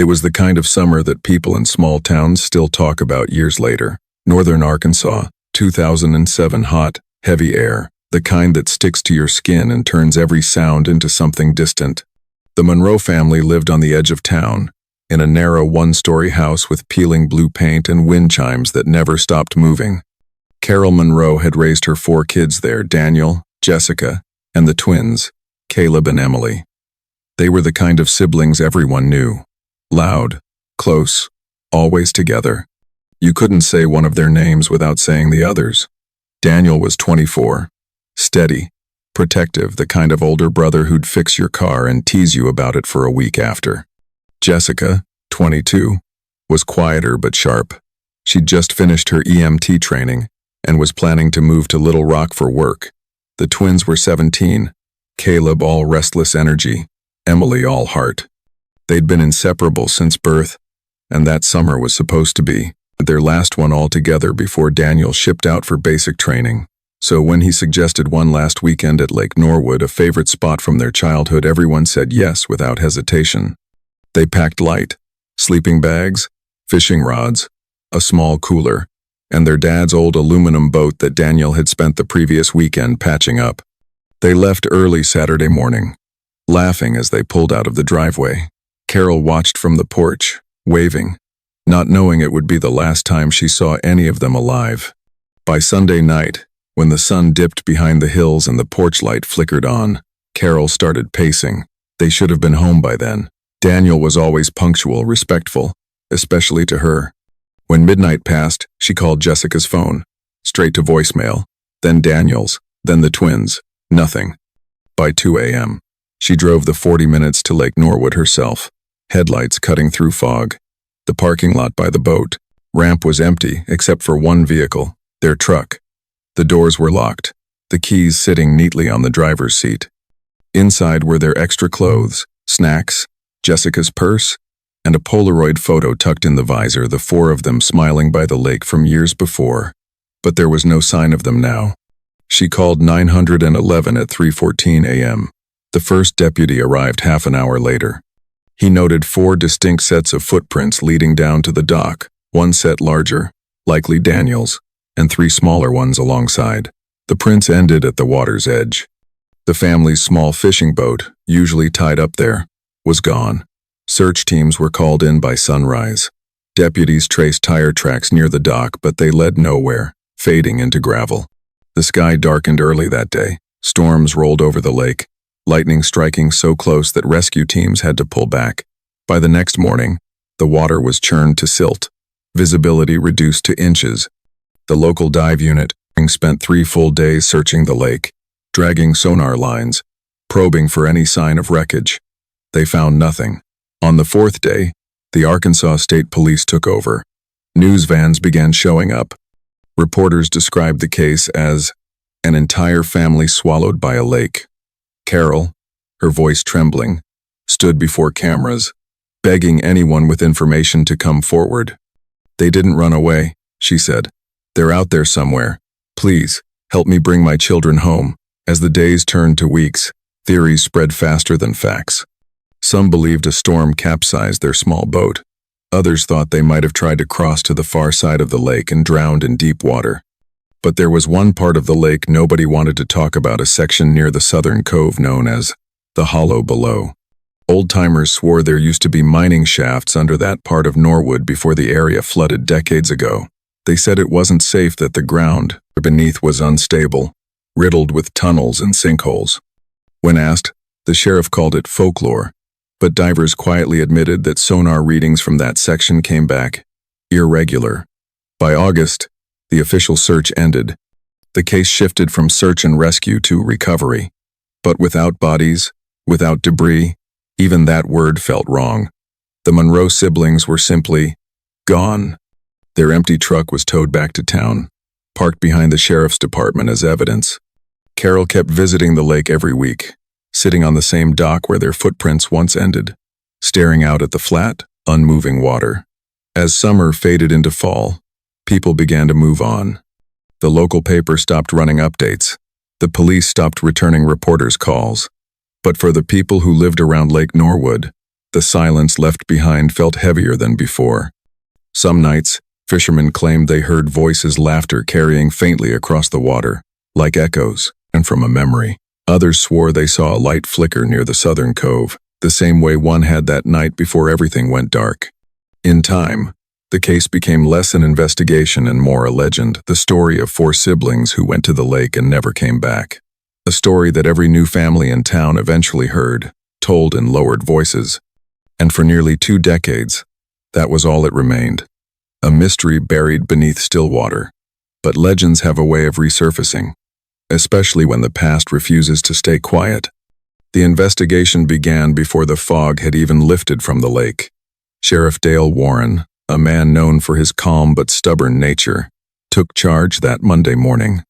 It was the kind of summer that people in small towns still talk about years later. Northern Arkansas, 2007 hot, heavy air, the kind that sticks to your skin and turns every sound into something distant. The Monroe family lived on the edge of town, in a narrow one-story house with peeling blue paint and wind chimes that never stopped moving. Carol Monroe had raised her 4 kids there, Daniel, Jessica, and the twins, Caleb and Emily. They were the kind of siblings everyone knew. Loud, close, always together. You couldn't say one of their names without saying the others. Daniel was 24, steady, protective, the kind of older brother who'd fix your car and tease you about it for a week after. Jessica, 22, was quieter but sharp. She'd just finished her EMT training and was planning to move to Little Rock for work. The twins were 17, Caleb all restless energy, Emily all heart. They'd been inseparable since birth, and that summer was supposed to be their last one all together before Daniel shipped out for basic training. So when he suggested one last weekend at Lake Norwood, a favorite spot from their childhood, everyone said yes without hesitation. They packed light, sleeping bags, fishing rods, a small cooler, and their dad's old aluminum boat that Daniel had spent the previous weekend patching up. They left early Saturday morning, laughing as they pulled out of the driveway. Carol watched from the porch, waving, not knowing it would be the last time she saw any of them alive. By Sunday night, when the sun dipped behind the hills and the porch light flickered on, Carol started pacing. They should have been home by then. Daniel was always punctual, respectful, especially to her. When midnight passed, she called Jessica's phone, straight to voicemail, then Daniel's, then the twins. Nothing. By 2 a.m., she drove the 40 minutes to Lake Norwood herself, headlights cutting through fog. The parking lot by the boat ramp was empty except for one vehicle, their truck. The doors were locked, the keys sitting neatly on the driver's seat. Inside were their extra clothes, snacks, Jessica's purse, and a Polaroid photo tucked in the visor, the 4 of them smiling by the lake from years before. But there was no sign of them now. She called 911 at 3:14 a.m. The first deputy arrived half an hour later. He noted 4 distinct sets of footprints leading down to the dock, one set larger, likely Daniel's, and 3 smaller ones alongside. The prints ended at the water's edge. The family's small fishing boat, usually tied up there, was gone. Search teams were called in by sunrise. Deputies traced tire tracks near the dock, but they led nowhere, fading into gravel. The sky darkened early that day. Storms rolled over the lake, lightning striking so close that rescue teams had to pull back. By the next morning, the water was churned to silt, visibility reduced to inches. The local dive unit spent 3 full days searching the lake, dragging sonar lines, probing for any sign of wreckage. They found nothing. On the 4th day, the Arkansas State Police took over. News vans began showing up. Reporters described the case as an entire family swallowed by a lake. Carol, her voice trembling, stood before cameras, begging anyone with information to come forward. "They didn't run away," she said. "They're out there somewhere. Please, help me bring my children home." As the days turned to weeks, theories spread faster than facts. Some believed a storm capsized their small boat. Others thought they might have tried to cross to the far side of the lake and drowned in deep water. But there was one part of the lake nobody wanted to talk about, a section near the southern cove known as the Hollow Below. Old-timers swore there used to be mining shafts under that part of Norwood before the area flooded decades ago. They said it wasn't safe, that the ground beneath was unstable, riddled with tunnels and sinkholes. When asked, the sheriff called it folklore, but divers quietly admitted that sonar readings from that section came back irregular. By August, the official search ended. The case shifted from search and rescue to recovery. But without bodies, without debris, even that word felt wrong. The Monroe siblings were simply gone. Their empty truck was towed back to town, parked behind the sheriff's department as evidence. Carol kept visiting the lake every week, sitting on the same dock where their footprints once ended, staring out at the flat, unmoving water. As summer faded into fall, people began to move on. The local paper stopped running updates. The police stopped returning reporters' calls. But for the people who lived around Lake Norwood, The silence left behind felt heavier than before. Some nights, fishermen claimed they heard voices' laughter carrying faintly across the water, like echoes, and from a memory. Others swore they saw a light flicker near the southern cove, the same way one had that night before everything went dark. In time, the case became less an investigation and more a legend, the story of 4 siblings who went to the lake and never came back. A story that every new family in town eventually heard, told in lowered voices. And for nearly 2 decades, that was all it remained. A mystery buried beneath still water. But legends have a way of resurfacing, especially when the past refuses to stay quiet. The investigation began before the fog had even lifted from the lake. Sheriff Dale Warren, a man known for his calm but stubborn nature, took charge that Monday morning.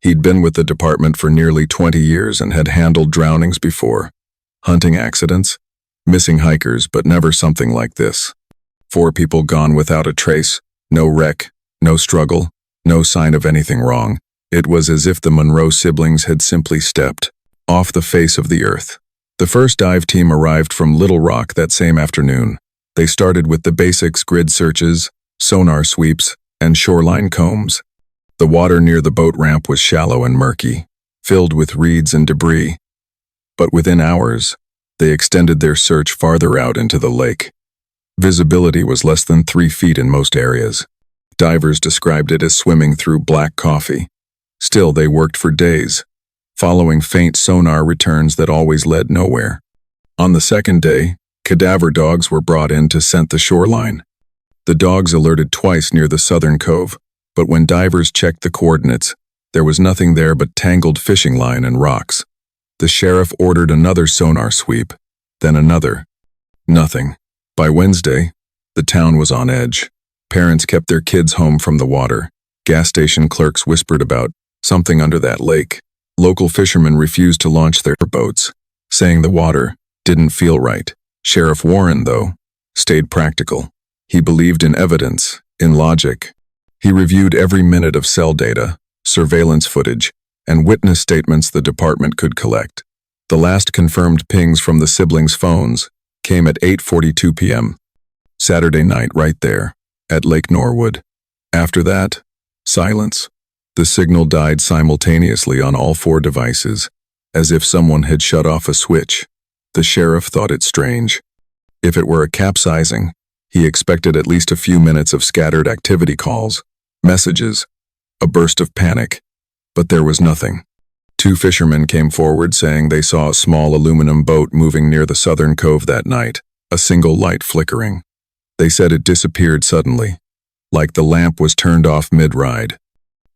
He'd been with the department for nearly 20 years and had handled drownings before, hunting accidents, missing hikers, but never something like this. 4 people gone without a trace, no wreck, no struggle, no sign of anything wrong. It was as if the Monroe siblings had simply stepped off the face of the earth. The first dive team arrived from Little Rock that same afternoon. They started with the basics: grid searches, sonar sweeps, and shoreline combs. The water near the boat ramp was shallow and murky, filled with reeds and debris. But within hours, they extended their search farther out into the lake. Visibility was less than 3 feet in most areas. Divers described it as swimming through black coffee. Still, they worked for days, following faint sonar returns that always led nowhere. On the second day, cadaver dogs were brought in to scent the shoreline. The dogs alerted twice near the southern cove, but when divers checked the coordinates, there was nothing there but tangled fishing line and rocks. The sheriff ordered another sonar sweep, then another. Nothing. By Wednesday, the town was on edge. Parents kept their kids home from the water. Gas station clerks whispered about something under that lake. Local fishermen refused to launch their boats, saying the water didn't feel right. Sheriff Warren, though, stayed practical. He believed in evidence, in logic. He reviewed every minute of cell data, surveillance footage, and witness statements the department could collect. The last confirmed pings from the siblings' phones came at 8:42 p.m. Saturday night, right there, at Lake Norwood. After that, silence. The signal died simultaneously on all 4 devices, as if someone had shut off a switch. The sheriff thought it strange. If it were a capsizing, he expected at least a few minutes of scattered activity calls, messages, a burst of panic. But there was nothing. 2 fishermen came forward saying they saw a small aluminum boat moving near the southern cove that night, a single light flickering. They said it disappeared suddenly, like the lamp was turned off mid-ride.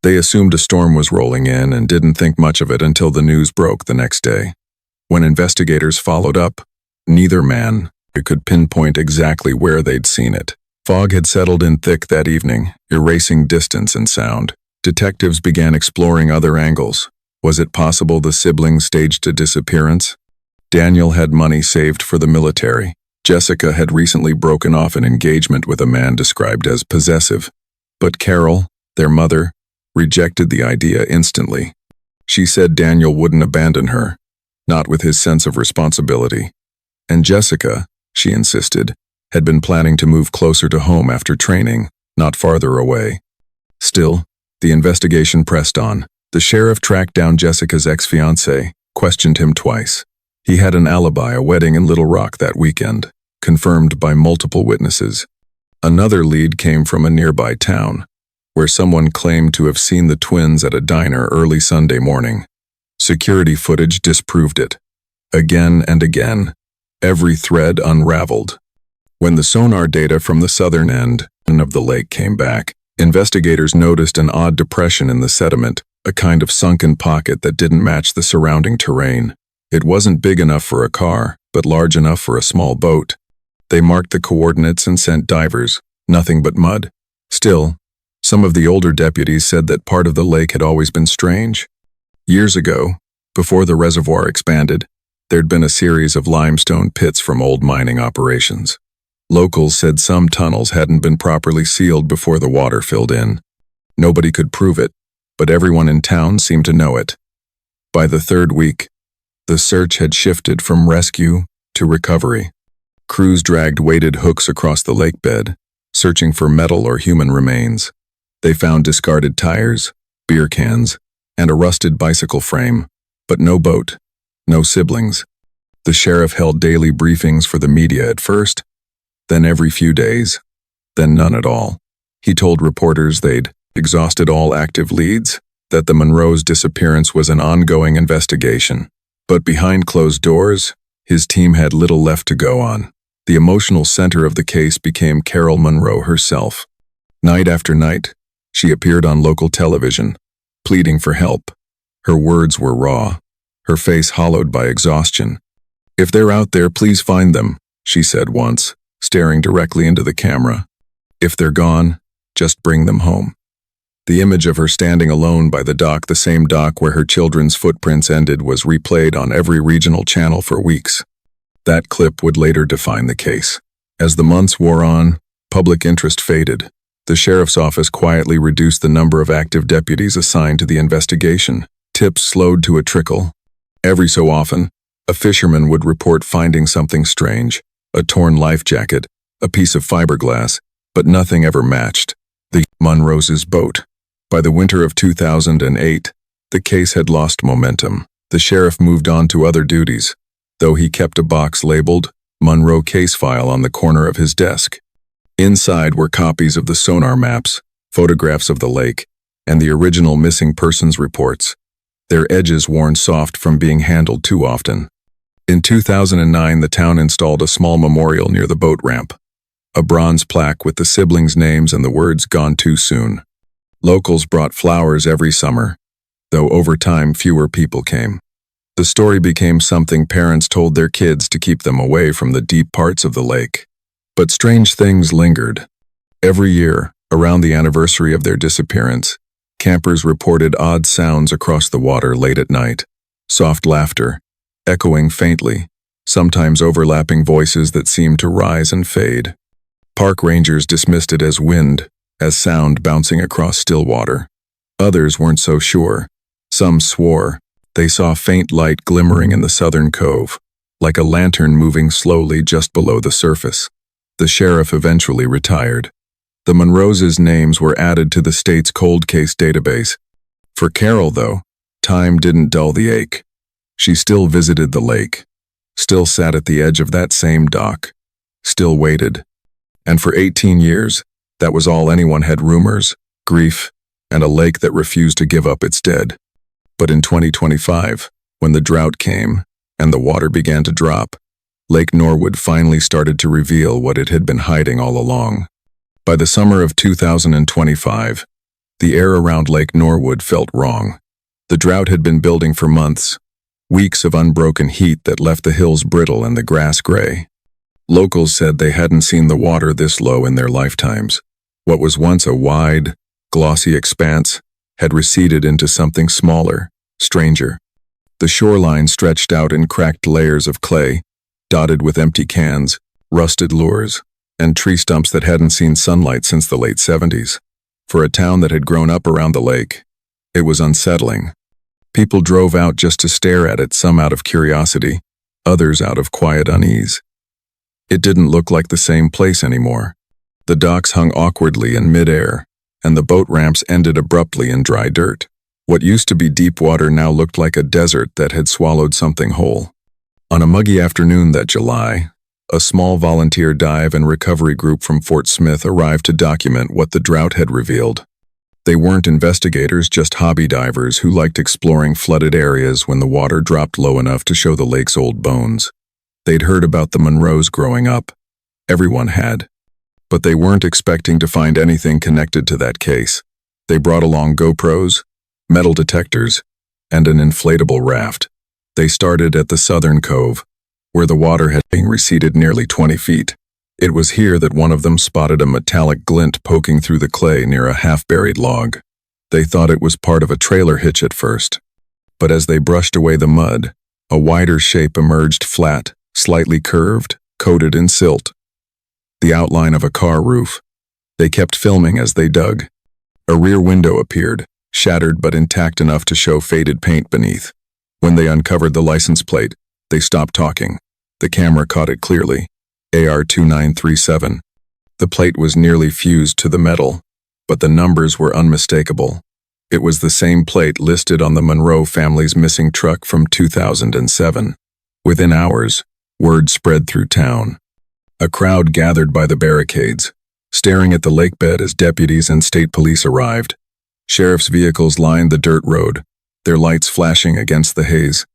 They assumed a storm was rolling in and didn't think much of it until the news broke the next day. When investigators followed up, neither man could pinpoint exactly where they'd seen it. Fog had settled in thick that evening, erasing distance and sound. Detectives began exploring other angles. Was it possible the siblings staged a disappearance? Daniel had money saved for the military. Jessica had recently broken off an engagement with a man described as possessive. But Carol, their mother, rejected the idea instantly. She said Daniel wouldn't abandon her, not with his sense of responsibility. And Jessica, she insisted, had been planning to move closer to home after training, not farther away. Still, the investigation pressed on. The sheriff tracked down Jessica's ex-fiancé, questioned him twice. He had an alibi, a wedding in Little Rock that weekend, confirmed by multiple witnesses. Another lead came from a nearby town, where someone claimed to have seen the twins at a diner early Sunday morning. Security footage disproved it. Again and again, every thread unraveled. When the sonar data from the southern end of the lake came back, investigators noticed an odd depression in the sediment, a kind of sunken pocket that didn't match the surrounding terrain. It wasn't big enough for a car, but large enough for a small boat. They marked the coordinates and sent divers. Nothing but mud. Still, some of the older deputies said that part of the lake had always been strange. Years ago, before the reservoir expanded, there'd been a series of limestone pits from old mining operations. Locals said some tunnels hadn't been properly sealed before the water filled in. Nobody could prove it, but everyone in town seemed to know it. By the 3rd week, the search had shifted from rescue to recovery. Crews dragged weighted hooks across the lakebed, searching for metal or human remains. They found discarded tires, beer cans, and a rusted bicycle frame, but no boat, no siblings. The sheriff held daily briefings for the media at first, then every few days, then none at all. He told reporters they'd exhausted all active leads, that the Monroe's disappearance was an ongoing investigation. But behind closed doors, his team had little left to go on. The emotional center of the case became Carol Monroe herself. Night after night, she appeared on local television, pleading for help. Her words were raw, her face hollowed by exhaustion. "If they're out there, please find them," she said once, staring directly into the camera. "If they're gone, just bring them home." The image of her standing alone by the dock, the same dock where her children's footprints ended, was replayed on every regional channel for weeks. That clip would later define the case. As the months wore on, public interest faded. The sheriff's office quietly reduced the number of active deputies assigned to the investigation. Tips slowed to a trickle. Every so often, a fisherman would report finding something strange, a torn life jacket, a piece of fiberglass, but nothing ever matched the Monroe's boat. By the winter of 2008, the case had lost momentum. The sheriff moved on to other duties, though he kept a box labeled Monroe case file on the corner of his desk. Inside were copies of the sonar maps, photographs of the lake, and the original missing persons reports, their edges worn soft from being handled too often. In 2009, the town installed a small memorial near the boat ramp, a bronze plaque with the siblings' names and the words "Gone too soon." Locals brought flowers every summer, though over time fewer people came. The story became something parents told their kids to keep them away from the deep parts of the lake. But strange things lingered. Every year, around the anniversary of their disappearance, campers reported odd sounds across the water late at night, soft laughter, echoing faintly, sometimes overlapping voices that seemed to rise and fade. Park rangers dismissed it as wind, as sound bouncing across still water. Others weren't so sure. Some swore they saw faint light glimmering in the southern cove, like a lantern moving slowly just below the surface. The sheriff eventually retired. The Monroe's names were added to the state's cold case database. For Carol, though, time didn't dull the ache. She still visited the lake, still sat at the edge of that same dock, still waited. And for 18 years, that was all anyone had: rumors, grief, and a lake that refused to give up its dead. But in 2025, when the drought came and the water began to drop, Lake Norwood finally started to reveal what it had been hiding all along. By the summer of 2025, the air around Lake Norwood felt wrong. The drought had been building for months, weeks of unbroken heat that left the hills brittle and the grass gray. Locals said they hadn't seen the water this low in their lifetimes. What was once a wide, glossy expanse had receded into something smaller, stranger. The shoreline stretched out in cracked layers of clay, dotted with empty cans, rusted lures, and tree stumps that hadn't seen sunlight since the late 70s. For a town that had grown up around the lake, it was unsettling. People drove out just to stare at it, some out of curiosity, others out of quiet unease. It didn't look like the same place anymore. The docks hung awkwardly in midair, and the boat ramps ended abruptly in dry dirt. What used to be deep water now looked like a desert that had swallowed something whole. On a muggy afternoon that July, a small volunteer dive and recovery group from Fort Smith arrived to document what the drought had revealed. They weren't investigators, just hobby divers who liked exploring flooded areas when the water dropped low enough to show the lake's old bones. They'd heard about the Monroes growing up. Everyone had. But they weren't expecting to find anything connected to that case. They brought along GoPros, metal detectors, and an inflatable raft. They started at the southern cove, where the water had been receded nearly 20 feet. It was here that one of them spotted a metallic glint poking through the clay near a half-buried log. They thought it was part of a trailer hitch at first. But as they brushed away the mud, a wider shape emerged, flat, slightly curved, coated in silt. The outline of a car roof. They kept filming as they dug. A rear window appeared, shattered but intact enough to show faded paint beneath. When they uncovered the license plate, they stopped talking. The camera caught it clearly. AR-2937. The plate was nearly fused to the metal, but the numbers were unmistakable. It was the same plate listed on the Monroe family's missing truck from 2007. Within hours, word spread through town. A crowd gathered by the barricades, staring at the lakebed as deputies and state police arrived. Sheriff's vehicles lined the dirt road, their lights flashing against the haze.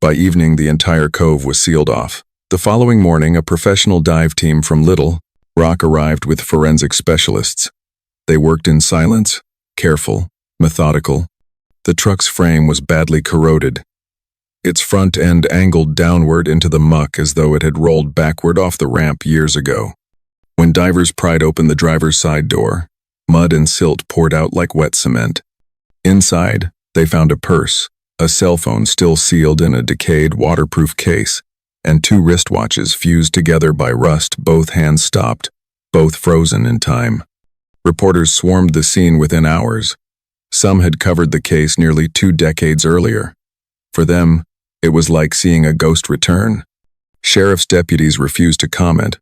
By evening, the entire cove was sealed off. The following morning, a professional dive team from Little Rock arrived with forensic specialists. They worked in silence, careful, methodical. The truck's frame was badly corroded, its front end angled downward into the muck as though it had rolled backward off the ramp years ago. When divers pried open the driver's side door, mud and silt poured out like wet cement. Inside, they found a purse, a cell phone still sealed in a decayed waterproof case, and 2 wristwatches fused together by rust, both hands stopped, both frozen in time. Reporters swarmed the scene within hours. Some had covered the case nearly 2 decades earlier. For them, it was like seeing a ghost return. Sheriff's deputies refused to comment,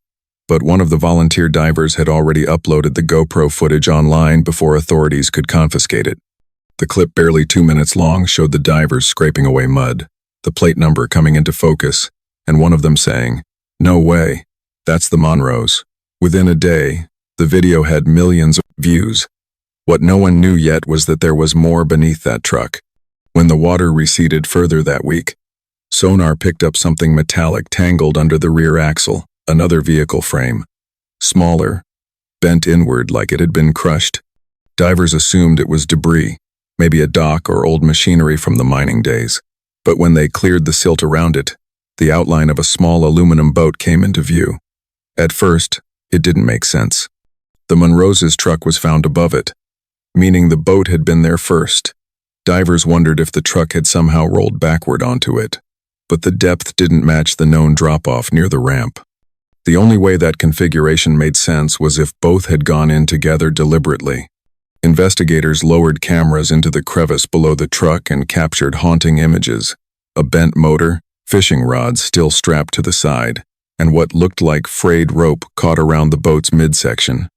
but one of the volunteer divers had already uploaded the GoPro footage online before authorities could confiscate it. The clip, barely 2 minutes long, showed the divers scraping away mud, the plate number coming into focus, and one of them saying, "No way, that's the Monroes." Within a day, the video had millions of views. What no one knew yet was that there was more beneath that truck. When the water receded further that week, sonar picked up something metallic tangled under the rear axle, another vehicle frame. Smaller, bent inward like it had been crushed. Divers assumed it was debris, maybe a dock or old machinery from the mining days. But when they cleared the silt around it, the outline of a small aluminum boat came into view. At first, it didn't make sense. The Monroes' truck was found above it, meaning the boat had been there first. Divers wondered if the truck had somehow rolled backward onto it, but the depth didn't match the known drop-off near the ramp. The only way that configuration made sense was if both had gone in together deliberately. Investigators lowered cameras into the crevice below the truck and captured haunting images: a bent motor, fishing rods still strapped to the side, and what looked like frayed rope caught around the boat's midsection.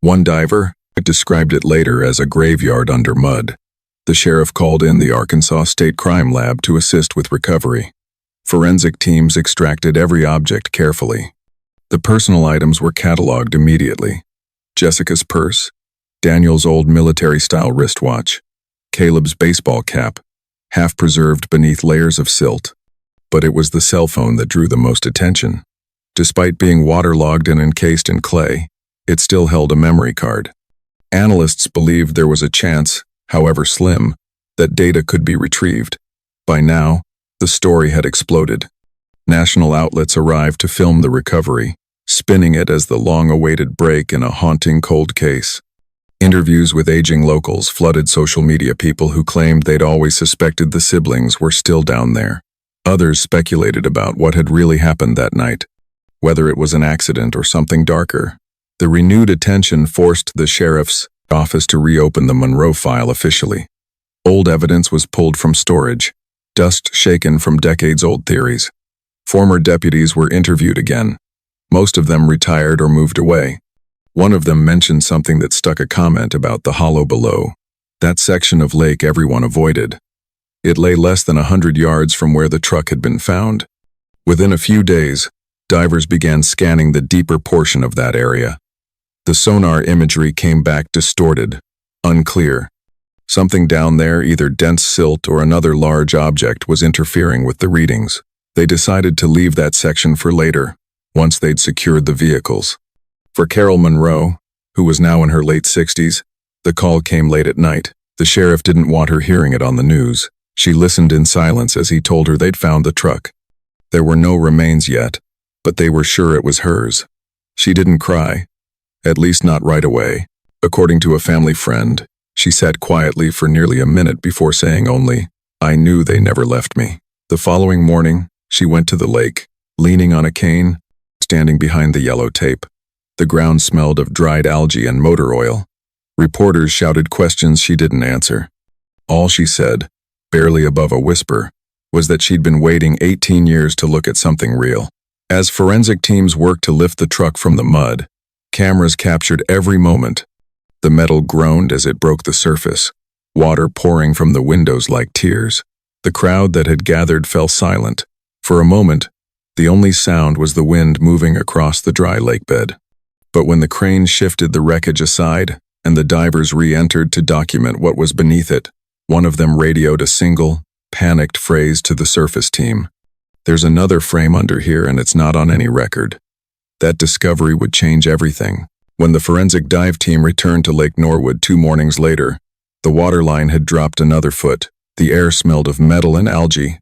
One diver described it later as a graveyard under mud. The sheriff called in the Arkansas State Crime Lab to assist with recovery. Forensic teams extracted every object carefully. The personal items were cataloged immediately: Jessica's purse, Daniel's old military-style wristwatch, Caleb's baseball cap, half preserved beneath layers of silt. But it was the cell phone that drew the most attention. Despite being waterlogged and encased in clay, it still held a memory card. Analysts believed there was a chance, however slim, that data could be retrieved. By now, the story had exploded. National outlets arrived to film the recovery, spinning it as the long-awaited break in a haunting cold case. Interviews with aging locals flooded social media. People who claimed they'd always suspected the siblings were still down there. Others speculated about what had really happened that night, whether it was an accident or something darker. The renewed attention forced the sheriff's office to reopen the Monroe file officially. Old evidence was pulled from storage, dust shaken from decades-old theories. Former deputies were interviewed again. Most of them retired or moved away. One of them mentioned something that stuck: a comment about the hollow below, that section of lake everyone avoided. It lay less than 100 yards from where the truck had been found. Within a few days, divers began scanning the deeper portion of that area. The sonar imagery came back distorted, unclear. Something down there, either dense silt or another large object, was interfering with the readings. They decided to leave that section for later, once they'd secured the vehicles. For Carol Monroe, who was now in her late 60s, the call came late at night. The sheriff didn't want her hearing it on the news. She listened in silence as he told her they'd found the truck. There were no remains yet, but they were sure it was hers. She didn't cry, at least not right away. According to a family friend, she sat quietly for nearly a minute before saying only, "I knew they never left me." The following morning, she went to the lake, leaning on a cane, standing behind the yellow tape. The ground smelled of dried algae and motor oil. Reporters shouted questions she didn't answer. All she said, barely above a whisper, was that she'd been waiting 18 years to look at something real. As forensic teams worked to lift the truck from the mud, cameras captured every moment. The metal groaned as it broke the surface, water pouring from the windows like tears. The crowd that had gathered fell silent. For a moment, the only sound was the wind moving across the dry lakebed. But when the crane shifted the wreckage aside, and the divers re-entered to document what was beneath it, one of them radioed a single, panicked phrase to the surface team. "There's another frame under here and it's not on any record." That discovery would change everything. When the forensic dive team returned to Lake Norwood 2 mornings later, the waterline had dropped another foot. The air smelled of metal and algae,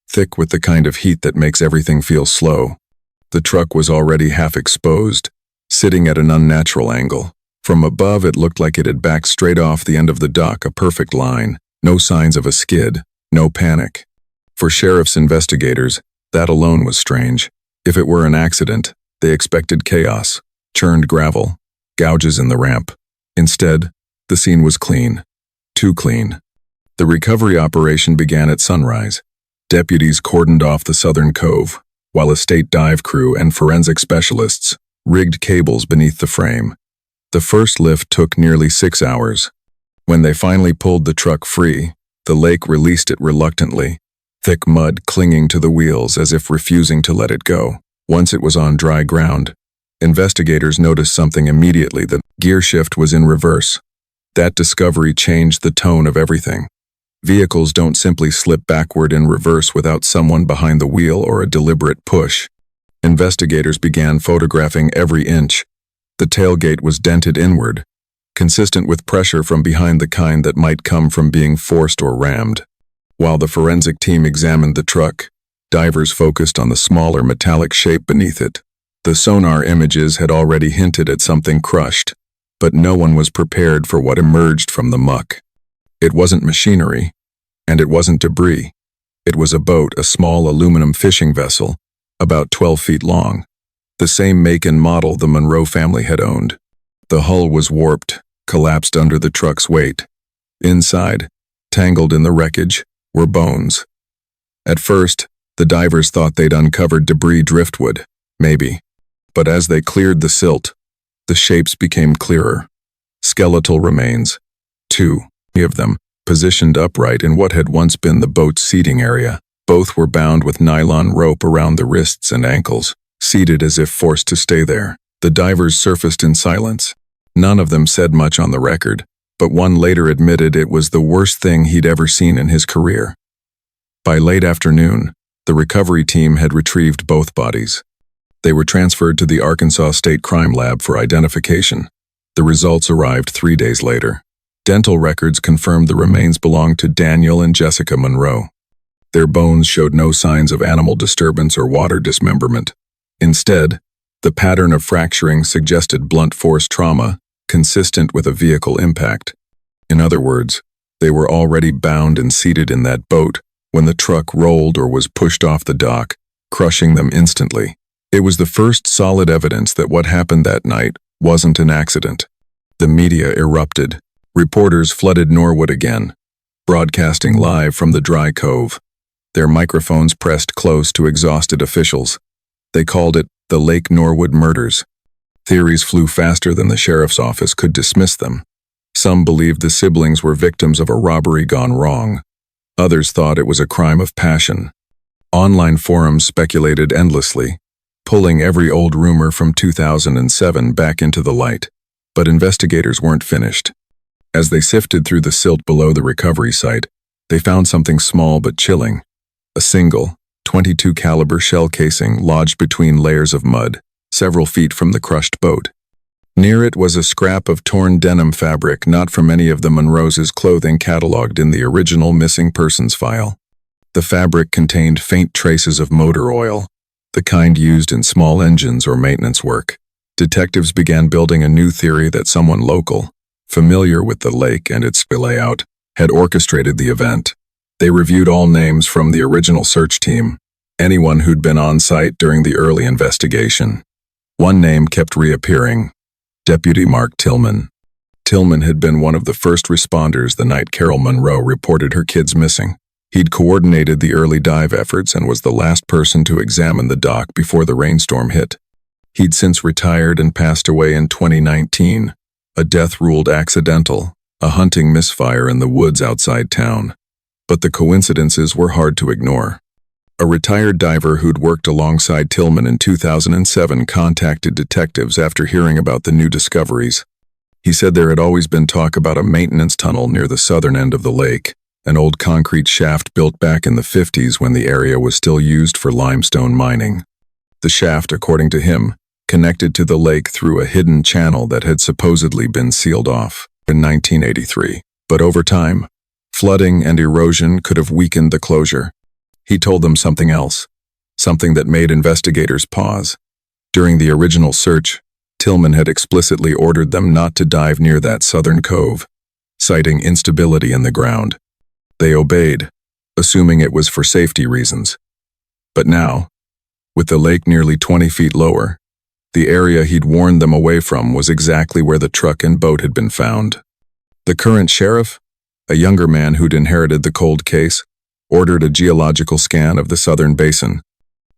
thick with the kind of heat that makes everything feel slow. The truck was already half exposed, sitting at an unnatural angle. From above, it looked like it had backed straight off the end of the dock, a perfect line. No signs of a skid, no panic. For sheriff's investigators, that alone was strange. If it were an accident, they expected chaos, churned gravel, gouges in the ramp. Instead, the scene was clean. Too clean. The recovery operation began at sunrise. Deputies cordoned off the southern cove, while a state dive crew and forensic specialists rigged cables beneath the frame. The first lift took nearly 6 hours. When they finally pulled the truck free, the lake released it reluctantly, thick mud clinging to the wheels as if refusing to let it go. Once it was on dry ground, investigators noticed something immediately. The gear shift was in reverse. That discovery changed the tone of everything. Vehicles don't simply slip backward in reverse without someone behind the wheel or a deliberate push. Investigators began photographing every inch. The tailgate was dented inward, consistent with pressure from behind, the kind that might come from being forced or rammed. While the forensic team examined the truck, divers focused on the smaller metallic shape beneath it. The sonar images had already hinted at something crushed, but no one was prepared for what emerged from the muck. It wasn't machinery, and it wasn't debris. It was a boat, a small aluminum fishing vessel, about 12 feet long, the same make and model the Monroe family had owned. The hull was warped, collapsed under the truck's weight. Inside, tangled in the wreckage, were bones. At first, the divers thought they'd uncovered debris, driftwood, maybe. But as they cleared the silt, the shapes became clearer. Skeletal remains, 2 of them, positioned upright in what had once been the boat's seating area. Both were bound with nylon rope around the wrists and ankles, seated as if forced to stay there. The divers surfaced in silence. None of them said much on the record, but one later admitted it was the worst thing he'd ever seen in his career. By late afternoon, the recovery team had retrieved both bodies. They were transferred to the Arkansas State Crime Lab for identification. The results arrived 3 days later. Dental records confirmed the remains belonged to Daniel and Jessica Monroe. Their bones showed no signs of animal disturbance or water dismemberment. Instead, the pattern of fracturing suggested blunt force trauma, consistent with a vehicle impact. In other words, they were already bound and seated in that boat when the truck rolled or was pushed off the dock, crushing them instantly. It was the first solid evidence that what happened that night wasn't an accident. The media erupted. Reporters flooded Norwood again, broadcasting live from the dry cove. Their microphones pressed close to exhausted officials. They called it the Lake Norwood murders. Theories flew faster than the sheriff's office could dismiss them. Some believed the siblings were victims of a robbery gone wrong. Others thought it was a crime of passion. Online forums speculated endlessly, pulling every old rumor from 2007 back into the light. But investigators weren't finished. As they sifted through the silt below the recovery site, they found something small but chilling. A single, .22 caliber shell casing lodged between layers of mud, several feet from the crushed boat. Near it was a scrap of torn denim fabric, not from any of the Monroes' clothing cataloged in the original missing persons file. The fabric contained faint traces of motor oil, the kind used in small engines or maintenance work. Detectives began building a new theory that someone local, familiar with the lake and its layout, had orchestrated the event. They reviewed all names from the original search team, anyone who'd been on site during the early investigation. One name kept reappearing: Deputy Mark Tillman. Tillman had been one of the first responders the night Carol Monroe reported her kids missing. He'd coordinated the early dive efforts and was the last person to examine the dock before the rainstorm hit. He'd since retired and passed away in 2019, a death ruled accidental, a hunting misfire in the woods outside town. But the coincidences were hard to ignore. A retired diver who'd worked alongside Tillman in 2007 contacted detectives after hearing about the new discoveries. He said there had always been talk about a maintenance tunnel near the southern end of the lake, an old concrete shaft built back in the 50s when the area was still used for limestone mining. The shaft, according to him, connected to the lake through a hidden channel that had supposedly been sealed off in 1983. But over time, flooding and erosion could have weakened the closure. He told them something else, something that made investigators pause. During the original search, Tillman had explicitly ordered them not to dive near that southern cove, citing instability in the ground. They obeyed, assuming it was for safety reasons. But now, with the lake nearly 20 feet lower, the area he'd warned them away from was exactly where the truck and boat had been found. The current sheriff, a younger man who'd inherited the cold case, ordered a geological scan of the southern basin.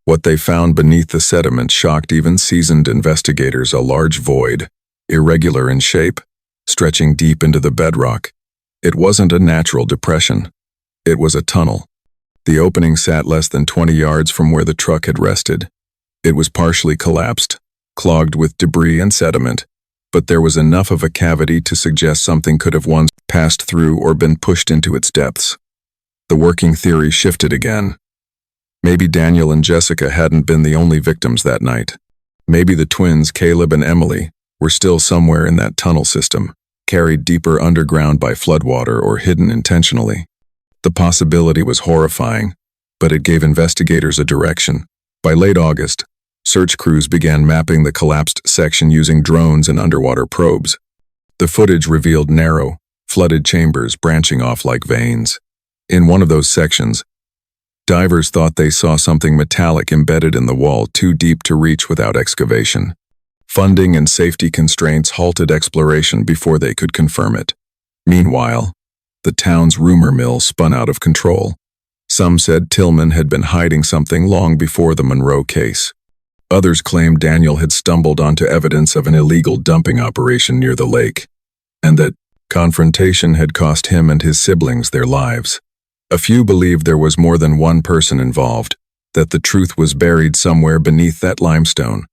What they found beneath the sediment shocked even seasoned investigators: a large void, irregular in shape, stretching deep into the bedrock. It wasn't a natural depression. It was a tunnel. The opening sat less than 20 yards from where the truck had rested. It was partially collapsed, clogged with debris and sediment, but there was enough of a cavity to suggest something could have once passed through or been pushed into its depths. The working theory shifted again. Maybe Daniel and Jessica hadn't been the only victims that night. Maybe the twins, Caleb and Emily, were still somewhere in that tunnel system, carried deeper underground by floodwater or hidden intentionally. The possibility was horrifying, but it gave investigators a direction. By late August, search crews began mapping the collapsed section using drones and underwater probes. The footage revealed narrow, flooded chambers branching off like veins. In one of those sections, divers thought they saw something metallic embedded in the wall too deep to reach without excavation. Funding and safety constraints halted exploration before they could confirm it. Meanwhile, the town's rumor mill spun out of control. Some said Tillman had been hiding something long before the Monroe case. Others claimed Daniel had stumbled onto evidence of an illegal dumping operation near the lake, and that confrontation had cost him and his siblings their lives. A few believed there was more than one person involved, that the truth was buried somewhere beneath that limestone.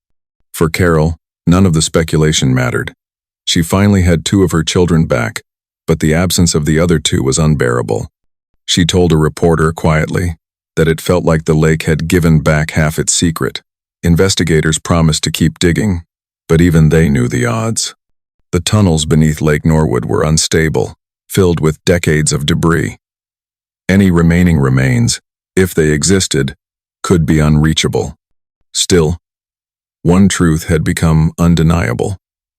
For Carol, none of the speculation mattered. She finally had 2 of her children back, but the absence of the other 2 was unbearable. She told a reporter quietly that it felt like the lake had given back half its secret. Investigators promised to keep digging, but even they knew the odds. The tunnels beneath Lake Norwood were unstable, filled with decades of debris. Any remaining remains, if they existed, could be unreachable. Still, one truth had become undeniable.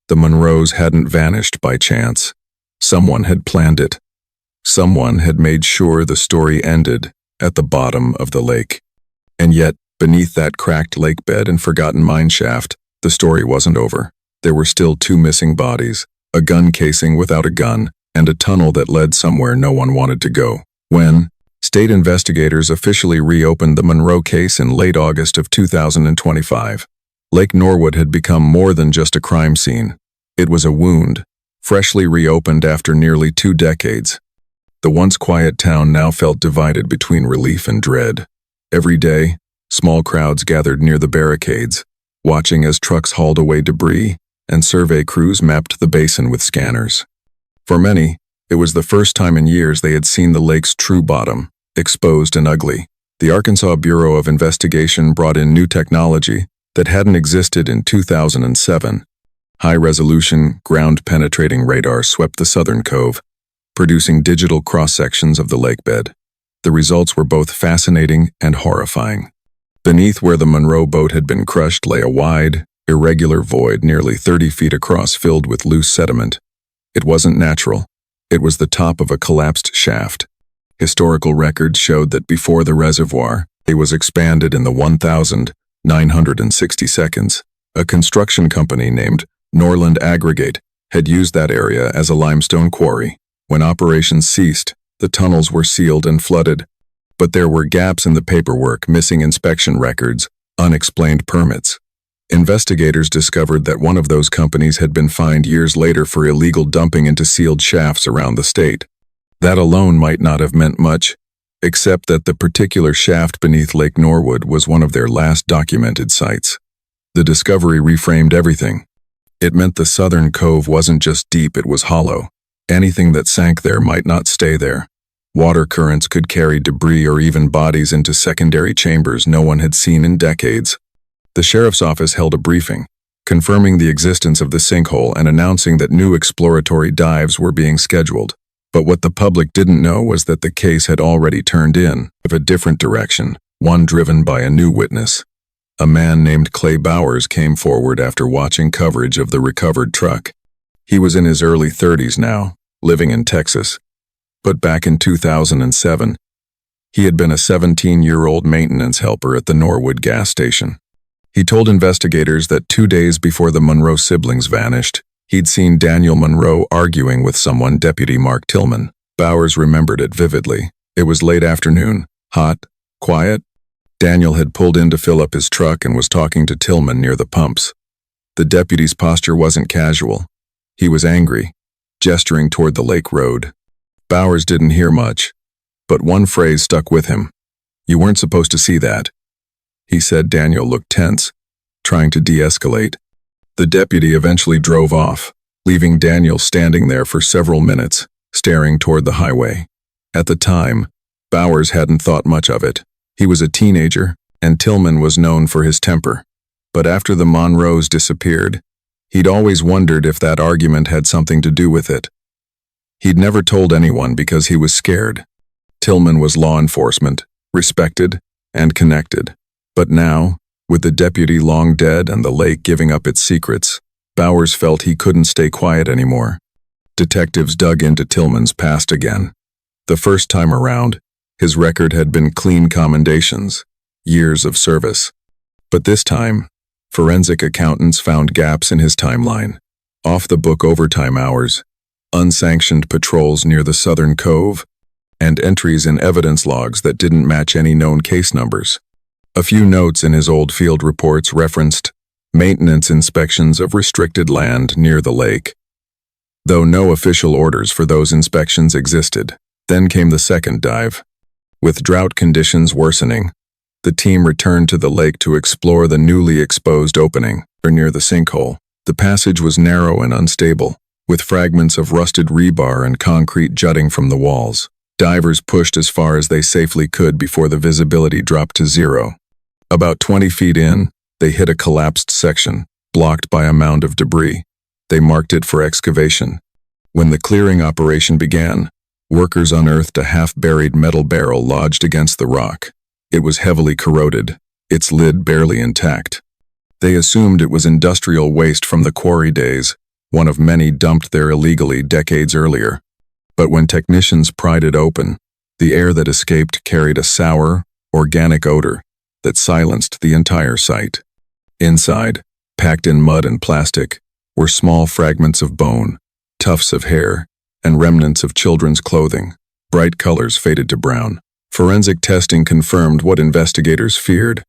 The Monroes hadn't vanished by chance. Someone had planned it. Someone had made sure the story ended at the bottom of the lake. And yet, beneath that cracked lakebed and forgotten mine shaft, the story wasn't over. There were still 2 missing bodies, a gun casing without a gun, and a tunnel that led somewhere no one wanted to go. When state investigators officially reopened the Monroe case in late August of 2025, Lake Norwood had become more than just a crime scene. It was a wound, freshly reopened after nearly 2 decades. The once quiet town now felt divided between relief and dread. Every day, small crowds gathered near the barricades, watching as trucks hauled away debris and survey crews mapped the basin with scanners. For many, it was the first time in years they had seen the lake's true bottom, exposed and ugly. The Arkansas Bureau of Investigation brought in new technology that hadn't existed in 2007. High-resolution, ground-penetrating radar swept the southern cove, producing digital cross-sections of the lakebed. The results were both fascinating and horrifying. Beneath where the Monroe boat had been crushed lay a wide, irregular void nearly 30 feet across filled with loose sediment. It wasn't natural. It was the top of a collapsed shaft. Historical records showed that before the reservoir, it was expanded in the 1,960 seconds. A construction company named Norland Aggregate had used that area as a limestone quarry. When operations ceased, the tunnels were sealed and flooded, But there were gaps in the paperwork, missing inspection records, unexplained permits. Investigators discovered that one of those companies had been fined years later for illegal dumping into sealed shafts around the state. That alone might not have meant much, except that the particular shaft beneath Lake Norwood was one of their last documented sites. The discovery reframed everything. It meant the southern cove wasn't just deep, it was hollow. Anything that sank there might not stay there. Water currents could carry debris or even bodies into secondary chambers no one had seen in decades. The sheriff's office held a briefing, confirming the existence of the sinkhole and announcing that new exploratory dives were being scheduled. But what the public didn't know was that the case had already turned in a different direction, one driven by a new witness. A man named Clay Bowers came forward after watching coverage of the recovered truck. He was in his early 30s now, living in Texas. But back in 2007, he had been a 17-year-old maintenance helper at the Norwood gas station. He told investigators that 2 days before the Monroe siblings vanished, he'd seen Daniel Monroe arguing with someone, Deputy Mark Tillman. Bowers remembered it vividly. It was late afternoon, hot, quiet. Daniel had pulled in to fill up his truck and was talking to Tillman near the pumps. The deputy's posture wasn't casual. He was angry, gesturing toward the lake road. Bowers didn't hear much, but one phrase stuck with him. "You weren't supposed to see that," he said. Daniel looked tense, trying to de-escalate. The deputy eventually drove off, leaving Daniel standing there for several minutes, staring toward the highway. At the time, Bowers hadn't thought much of it. He was a teenager, and Tillman was known for his temper. But after the Monroes disappeared, he'd always wondered if that argument had something to do with it. He'd never told anyone because he was scared. Tillman was law enforcement, respected and connected. But now, with the deputy long dead and the lake giving up its secrets, Bowers felt he couldn't stay quiet anymore. Detectives dug into Tillman's past again. The first time around, his record had been clean commendations, years of service. But this time, forensic accountants found gaps in his timeline. Off-the-book overtime hours, unsanctioned patrols near the southern cove, and entries in evidence logs that didn't match any known case numbers. A few notes in his old field reports referenced maintenance inspections of restricted land near the lake, though no official orders for those inspections existed. Then came the second dive. With drought conditions worsening, the team returned to the lake to explore the newly exposed opening near the sinkhole. The passage was narrow and unstable, with fragments of rusted rebar and concrete jutting from the walls. Divers pushed as far as they safely could before the visibility dropped to zero. About 20 feet in, they hit a collapsed section, blocked by a mound of debris. They marked it for excavation. When the clearing operation began, workers unearthed a half-buried metal barrel lodged against the rock. It was heavily corroded, its lid barely intact. They assumed it was industrial waste from the quarry days, one of many dumped there illegally decades earlier. But when technicians pried it open, the air that escaped carried a sour, organic odor that silenced the entire site. Inside, packed in mud and plastic, were small fragments of bone, tufts of hair, and remnants of children's clothing. Bright colors faded to brown. Forensic testing confirmed what investigators feared.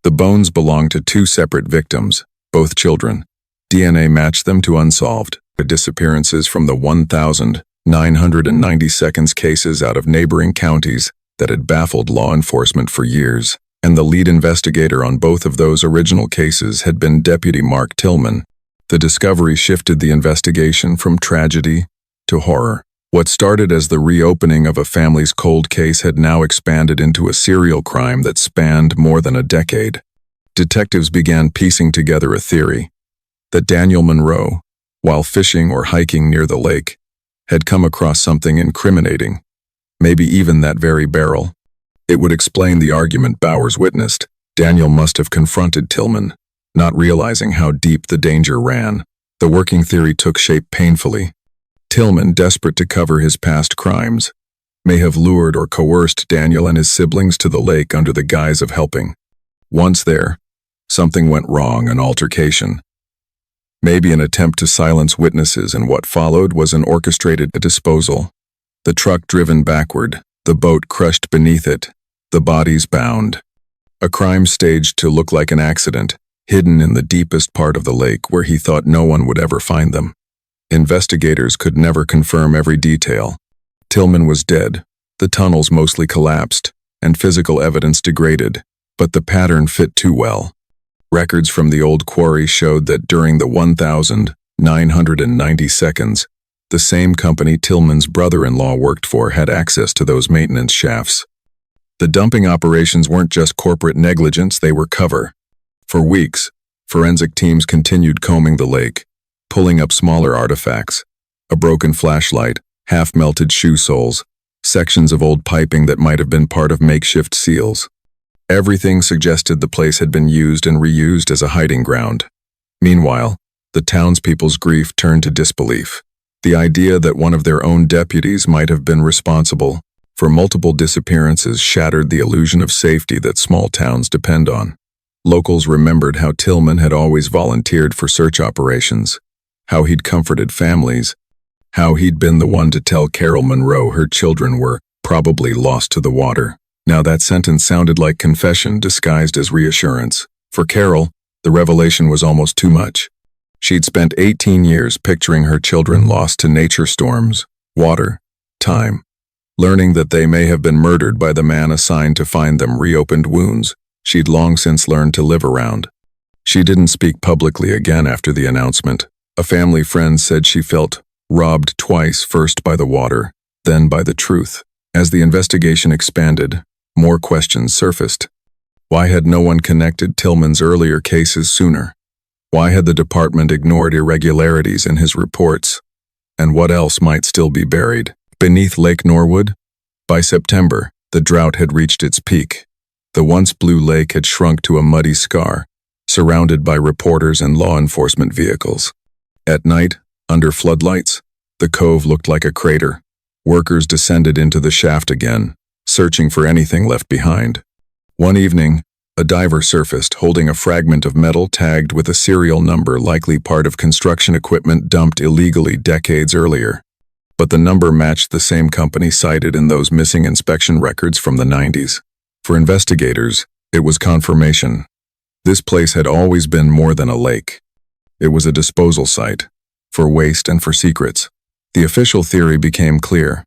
The bones belonged to two separate victims, both children. DNA matched them to unsolved disappearances from the 1,992 cases out of neighboring counties that had baffled law enforcement for years. And the lead investigator on both of those original cases had been Deputy Mark Tillman. The discovery shifted the investigation from tragedy to horror. What started as the reopening of a family's cold case had now expanded into a serial crime that spanned more than a decade. Detectives began piecing together a theory that Daniel Monroe, while fishing or hiking near the lake, had come across something incriminating, maybe even that very barrel. It would explain the argument Bowers witnessed. Daniel must have confronted Tillman, not realizing how deep the danger ran. The working theory took shape painfully. Tillman, desperate to cover his past crimes, may have lured or coerced Daniel and his siblings to the lake under the guise of helping. Once there, something went wrong, an altercation. Maybe an attempt to silence witnesses, and what followed was an orchestrated disposal. The truck driven backward, the boat crushed beneath it, the bodies bound. A crime staged to look like an accident, hidden in the deepest part of the lake where he thought no one would ever find them. Investigators could never confirm every detail. Tillman was dead, the tunnels mostly collapsed, and physical evidence degraded, but the pattern fit too well. Records from the old quarry showed that during the 1,990 seconds, the same company Tillman's brother-in-law worked for had access to those maintenance shafts. The dumping operations weren't just corporate negligence, they were cover. For weeks, forensic teams continued combing the lake, pulling up smaller artifacts, a broken flashlight, half-melted shoe soles, sections of old piping that might have been part of makeshift seals. Everything suggested the place had been used and reused as a hiding ground. Meanwhile, the townspeople's grief turned to disbelief. The idea that one of their own deputies might have been responsible for multiple disappearances shattered the illusion of safety that small towns depend on. Locals remembered how Tillman had always volunteered for search operations, how he'd comforted families, how he'd been the one to tell Carol Monroe her children were probably lost to the water. Now that sentence sounded like confession disguised as reassurance. For Carol, the revelation was almost too much. She'd spent 18 years picturing her children lost to nature storms, water, time. Learning that they may have been murdered by the man assigned to find them reopened wounds she'd long since learned to live around. She didn't speak publicly again after the announcement. A family friend said she felt robbed twice, first by the water, then by the truth. As the investigation expanded, more questions surfaced. Why had no one connected Tillman's earlier cases sooner? Why had the department ignored irregularities in his reports? And what else might still be buried beneath Lake Norwood? By September, the drought had reached its peak. The once blue lake had shrunk to a muddy scar, surrounded by reporters and law enforcement vehicles. At night, under floodlights, the cove looked like a crater. Workers descended into the shaft again, searching for anything left behind. One evening, a diver surfaced holding a fragment of metal tagged with a serial number likely part of construction equipment dumped illegally decades earlier. But the number matched the same company cited in those missing inspection records from the 90s. For investigators, it was confirmation. This place had always been more than a lake. It was a disposal site, for waste and for secrets. The official theory became clear.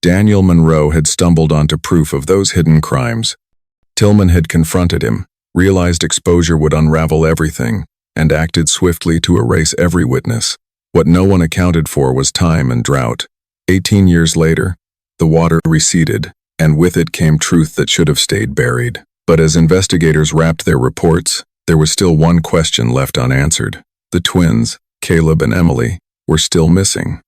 Daniel Monroe had stumbled onto proof of those hidden crimes. Tillman had confronted him, realized exposure would unravel everything, and acted swiftly to erase every witness. What no one accounted for was time and drought. 18 years later, the water receded, and with it came truth that should have stayed buried. But as investigators wrapped their reports, there was still one question left unanswered. The twins, Caleb and Emily, were still missing.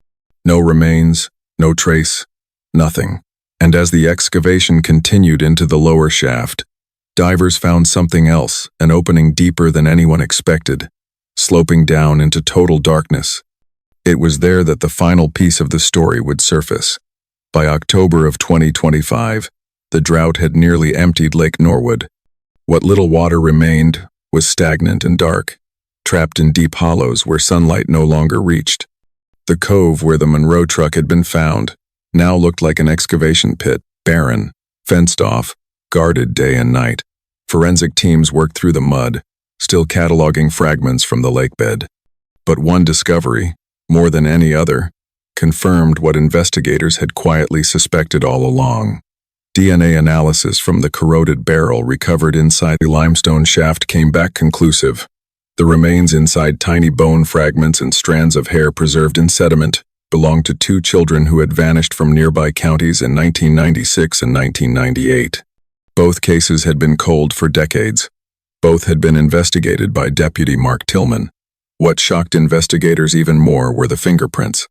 No remains, no trace, nothing. And as the excavation continued into the lower shaft, divers found something else, an opening deeper than anyone expected, sloping down into total darkness. It was there that the final piece of the story would surface. By October of 2025, the drought had nearly emptied Lake Norwood. What little water remained was stagnant and dark, trapped in deep hollows where sunlight no longer reached. The cove where the Monroe truck had been found now looked like an excavation pit, barren, fenced off, guarded day and night. Forensic teams worked through the mud, still cataloging fragments from the lakebed. But one discovery, more than any other, confirmed what investigators had quietly suspected all along. DNA analysis from the corroded barrel recovered inside the limestone shaft came back conclusive. The remains inside tiny bone fragments and strands of hair preserved in sediment belonged to two children who had vanished from nearby counties in 1996 and 1998. Both cases had been cold for decades. Both had been investigated by Deputy Mark Tillman. What shocked investigators even more were the fingerprints.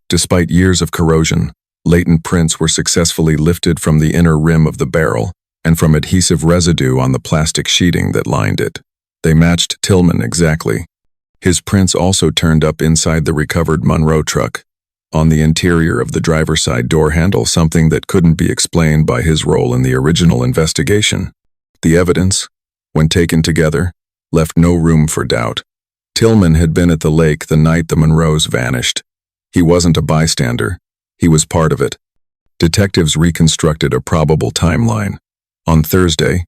Despite years of corrosion, latent prints were successfully lifted from the inner rim of the barrel and from adhesive residue on the plastic sheeting that lined it. They matched Tillman exactly. His prints also turned up inside the recovered Monroe truck, on the interior of the driver's side door handle, something that couldn't be explained by his role in the original investigation. The evidence, when taken together, left no room for doubt. Tillman had been at the lake the night the Monroes vanished. He wasn't a bystander. He was part of it. Detectives reconstructed a probable timeline. On Thursday,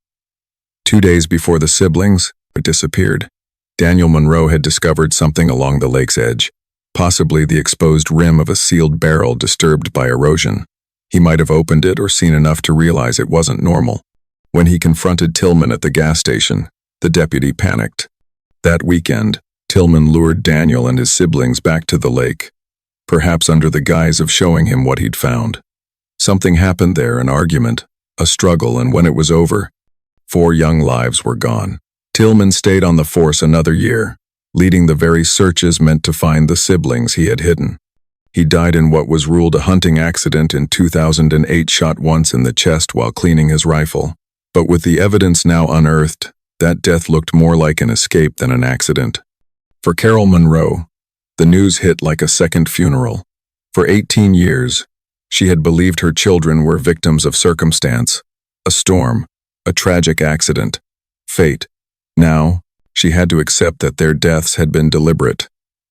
2 days before the siblings had disappeared, Daniel Monroe had discovered something along the lake's edge, possibly the exposed rim of a sealed barrel disturbed by erosion. He might have opened it or seen enough to realize it wasn't normal. When he confronted Tillman at the gas station, the deputy panicked. That weekend, Tillman lured Daniel and his siblings back to the lake, perhaps under the guise of showing him what he'd found. Something happened there, an argument, a struggle, and when it was over, 4 young lives were gone. Tillman stayed on the force another year, leading the very searches meant to find the siblings he had hidden. He died in what was ruled a hunting accident in 2008, shot once in the chest while cleaning his rifle. But with the evidence now unearthed, that death looked more like an escape than an accident. For Carol Monroe, the news hit like a second funeral. For 18 years, she had believed her children were victims of circumstance, a storm, a tragic accident, fate. Now, she had to accept that their deaths had been deliberate,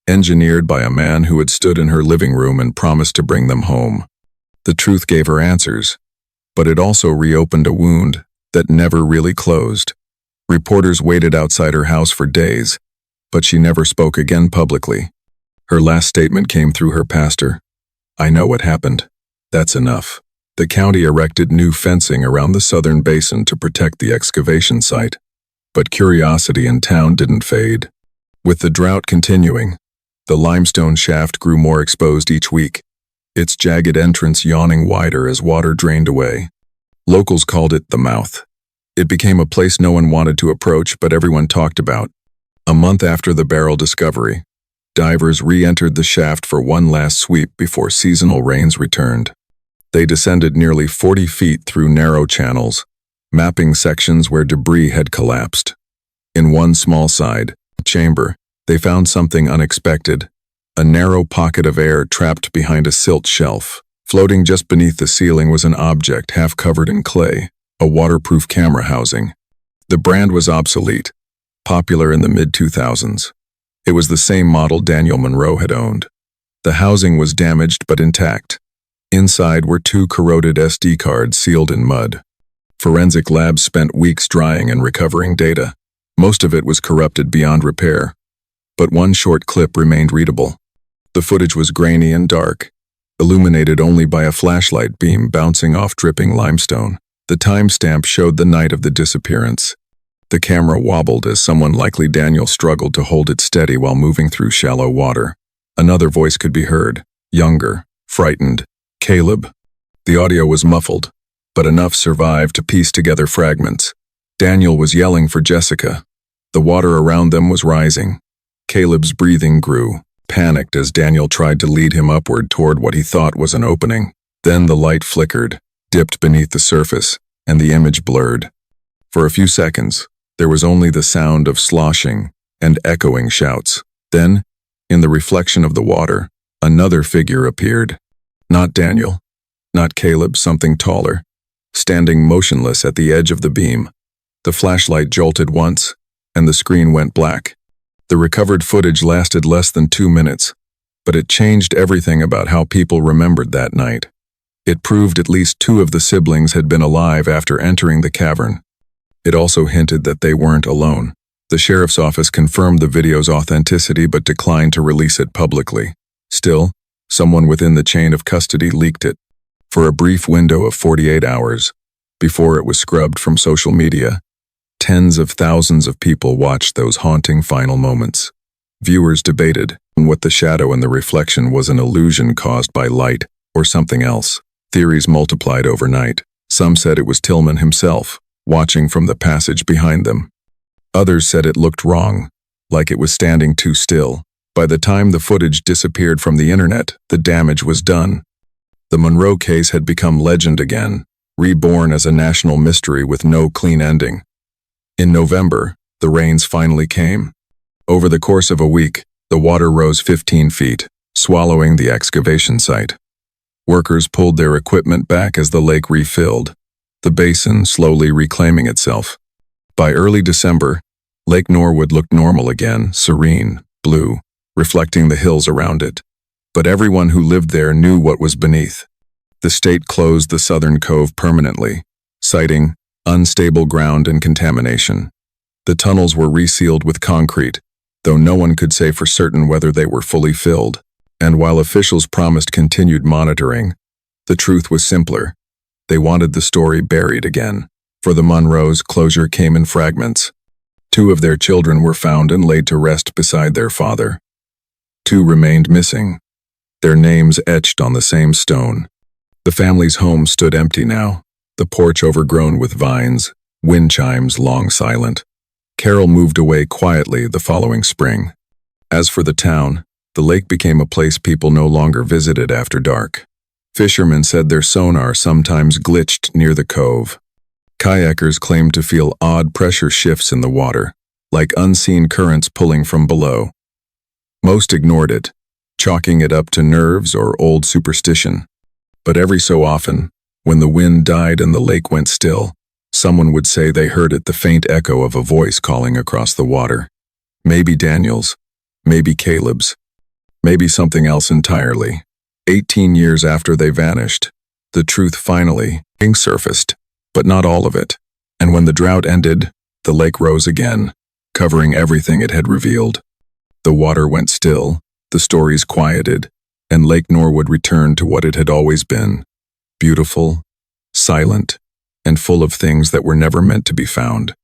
engineered by a man who had stood in her living room and promised to bring them home. The truth gave her answers, but it also reopened a wound that never really closed. Reporters waited outside her house for days, but she never spoke again publicly. Her last statement came through her pastor. "I know what happened. That's enough." The county erected new fencing around the southern basin to protect the excavation site, but curiosity in town didn't fade. With the drought continuing, the limestone shaft grew more exposed each week, its jagged entrance yawning wider as water drained away. Locals called it the mouth. It became a place no one wanted to approach, but everyone talked about. A month after the barrel discovery, divers re-entered the shaft for one last sweep before seasonal rains returned. They descended nearly 40 feet through narrow channels, mapping sections where debris had collapsed. In one small side chamber, they found something unexpected, a narrow pocket of air trapped behind a silt shelf. Floating just beneath the ceiling was an object half covered in clay, a waterproof camera housing. The brand was obsolete, popular in the mid-2000s. It was the same model Daniel Monroe had owned. The housing was damaged but intact. Inside were 2 corroded SD cards sealed in mud. Forensic labs spent weeks drying and recovering data. Most of it was corrupted beyond repair, but one short clip remained readable. The footage was grainy and dark, illuminated only by a flashlight beam bouncing off dripping limestone. The timestamp showed the night of the disappearance. The camera wobbled as someone, likely Daniel, struggled to hold it steady while moving through shallow water. Another voice could be heard, younger, frightened. "Caleb." The audio was muffled, but enough survived to piece together fragments. Daniel was yelling for Jessica. The water around them was rising. Caleb's breathing grew, panicked as Daniel tried to lead him upward toward what he thought was an opening. Then the light flickered, dipped beneath the surface, and the image blurred. For a few seconds, there was only the sound of sloshing and echoing shouts. Then, in the reflection of the water, another figure appeared. Not Daniel, not Caleb, something taller, standing motionless at the edge of the beam. The flashlight jolted once, and the screen went black. The recovered footage lasted less than 2 minutes, but it changed everything about how people remembered that night. It proved at least 2 of the siblings had been alive after entering the cavern. It also hinted that they weren't alone. The sheriff's office confirmed the video's authenticity but declined to release it publicly. Still, someone within the chain of custody leaked it. For a brief window of 48 hours, before it was scrubbed from social media, tens of thousands of people watched those haunting final moments. Viewers debated what the shadow and the reflection was, an illusion caused by light or something else. Theories multiplied overnight. Some said it was Tillman himself, watching from the passage behind them. Others said it looked wrong, like it was standing too still. By the time the footage disappeared from the internet, the damage was done. The Monroe case had become legend again, reborn as a national mystery with no clean ending. In November, the rains finally came. Over the course of a week, the water rose 15 feet, swallowing the excavation site. Workers pulled their equipment back as the lake refilled, the basin slowly reclaiming itself. By early December, Lake Norwood looked normal again, serene, blue, reflecting the hills around it. But everyone who lived there knew what was beneath. The state closed the southern cove permanently, citing unstable ground and contamination. The tunnels were resealed with concrete, though no one could say for certain whether they were fully filled. And while officials promised continued monitoring, the truth was simpler. They wanted the story buried again. For the Munros, closure came in fragments. 2 of their children were found and laid to rest beside their father. 2 remained missing, their names etched on the same stone. The family's home stood empty now, the porch overgrown with vines, wind chimes long silent. Carol moved away quietly the following spring. As for the town, the lake became a place people no longer visited after dark. Fishermen said their sonar sometimes glitched near the cove. Kayakers claimed to feel odd pressure shifts in the water, like unseen currents pulling from below. Most ignored it, chalking it up to nerves or old superstition. But every so often, when the wind died and the lake went still, someone would say they heard it, the faint echo of a voice calling across the water. Maybe Daniel's, maybe Caleb's, maybe something else entirely. 18 years after they vanished, the truth finally surfaced, but not all of it. And when the drought ended, the lake rose again, covering everything it had revealed. The water went still, the stories quieted, and Lake Norwood returned to what it had always been: beautiful, silent, and full of things that were never meant to be found.